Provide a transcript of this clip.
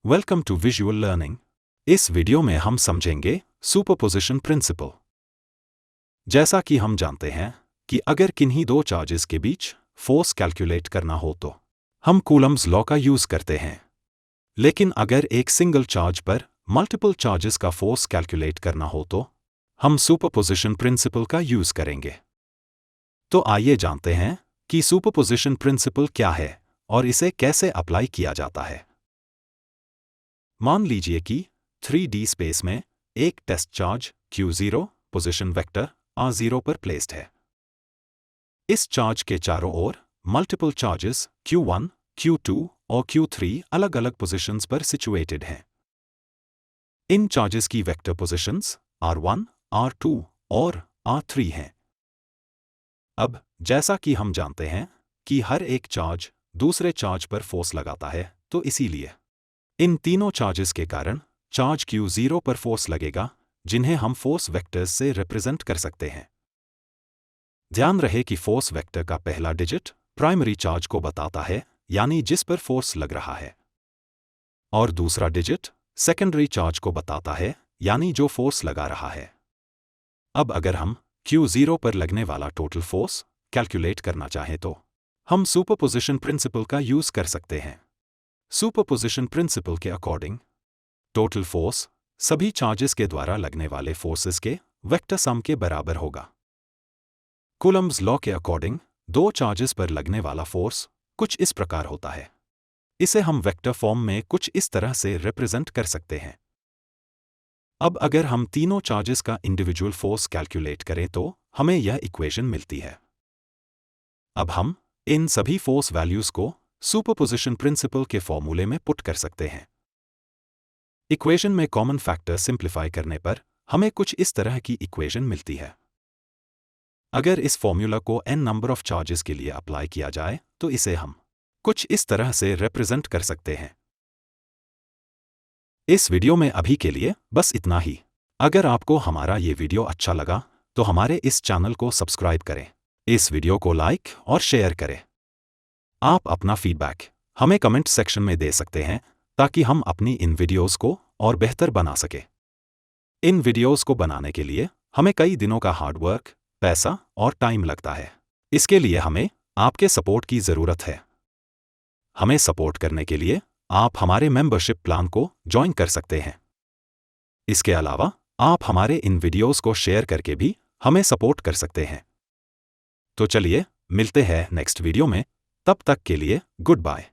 Welcome to visual learning. इस video में हम समझेंगे सुपरपोजिशन प्रिंसिपल। जैसा कि हम जानते हैं कि अगर किन्हीं दो चार्जेस के बीच फोर्स कैलकुलेट करना हो तो हम कूलम्ब्स लॉ का यूज करते हैं। लेकिन अगर एक सिंगल चार्ज पर मल्टीपल चार्जेस का फोर्स कैलकुलेट करना हो तो हम सुपरपोजिशन प्रिंसिपल का यूज करेंगे। तो आइए जानते हैं कि सुपरपोजिशन प्रिंसिपल क्या है और इसे कैसे अप्लाई किया जाता है। मान लीजिए कि 3D स्पेस में एक test charge Q0 position vector R0 पर प्लेस्ड है। इस चार्ज के चारों ओर मल्टीपल चार्जेस Q1, Q2 और Q3 अलग अलग पोजीशंस पर सिचुएटेड हैं। इन चार्जेस की वेक्टर पोजीशंस R1, R2 और R3 हैं। अब जैसा कि हम जानते हैं कि हर एक चार्ज दूसरे चार्ज पर फोर्स लगाता है, तो इसीलिए इन तीनों चार्जेस के कारण चार्ज Q0 पर फोर्स लगेगा, जिन्हें हम फोर्स वेक्टर्स से रिप्रेजेंट कर सकते हैं। ध्यान रहे कि फोर्स वेक्टर का पहला डिजिट प्राइमरी चार्ज को बताता है, यानी जिस पर फोर्स लग रहा है, और दूसरा डिजिट सेकेंडरी चार्ज को बताता है, यानी जो फोर्स लगा रहा है। अब अगर हम Q0 पर लगने वाला टोटल फोर्स कैलकुलेट करना चाहें तो हम सुपरपोजिशन प्रिंसिपल का यूज कर सकते हैं। सुपरपोजिशन प्रिंसिपल के अकॉर्डिंग टोटल फोर्स सभी चार्जेस के द्वारा लगने वाले फोर्सेस के वेक्टर सम के बराबर होगा। कूलम्ब्स लॉ के अकॉर्डिंग दो चार्जेस पर लगने वाला फोर्स कुछ इस प्रकार होता है। इसे हम वेक्टर फॉर्म में कुछ इस तरह से रिप्रेजेंट कर सकते हैं। अब अगर हम तीनों चार्जेस का इंडिविजुअल फोर्स कैलकुलेट करें तो हमें यह इक्वेशन मिलती है। अब हम इन सभी फोर्स वैल्यूज को सुपरपोजिशन प्रिंसिपल के फॉर्मूले में पुट कर सकते हैं। इक्वेशन में कॉमन फैक्टर सिंप्लीफाई करने पर हमें कुछ इस तरह की इक्वेशन मिलती है। अगर इस फॉर्मूला को n नंबर ऑफ चार्जेस के लिए अप्लाई किया जाए तो इसे हम कुछ इस तरह से रिप्रेजेंट कर सकते हैं। इस वीडियो में अभी के लिए बस इतना ही। अगर आपको हमारा ये वीडियो अच्छा लगा तो हमारे इस चैनल को सब्सक्राइब करें, इस वीडियो को लाइक और शेयर करें। आप अपना फीडबैक हमें कमेंट सेक्शन में दे सकते हैं ताकि हम अपनी इन वीडियोस को और बेहतर बना सके। इन वीडियोस को बनाने के लिए हमें कई दिनों का हार्डवर्क, पैसा और टाइम लगता है। इसके लिए हमें आपके सपोर्ट की ज़रूरत है। हमें सपोर्ट करने के लिए आप हमारे मेंबरशिप प्लान को ज्वाइन कर सकते हैं। इसके अलावा आप हमारे इन वीडियोस को शेयर करके भी हमें सपोर्ट कर सकते हैं। तो चलिए मिलते हैं नेक्स्ट वीडियो में। तब तक के लिए गुड बाय।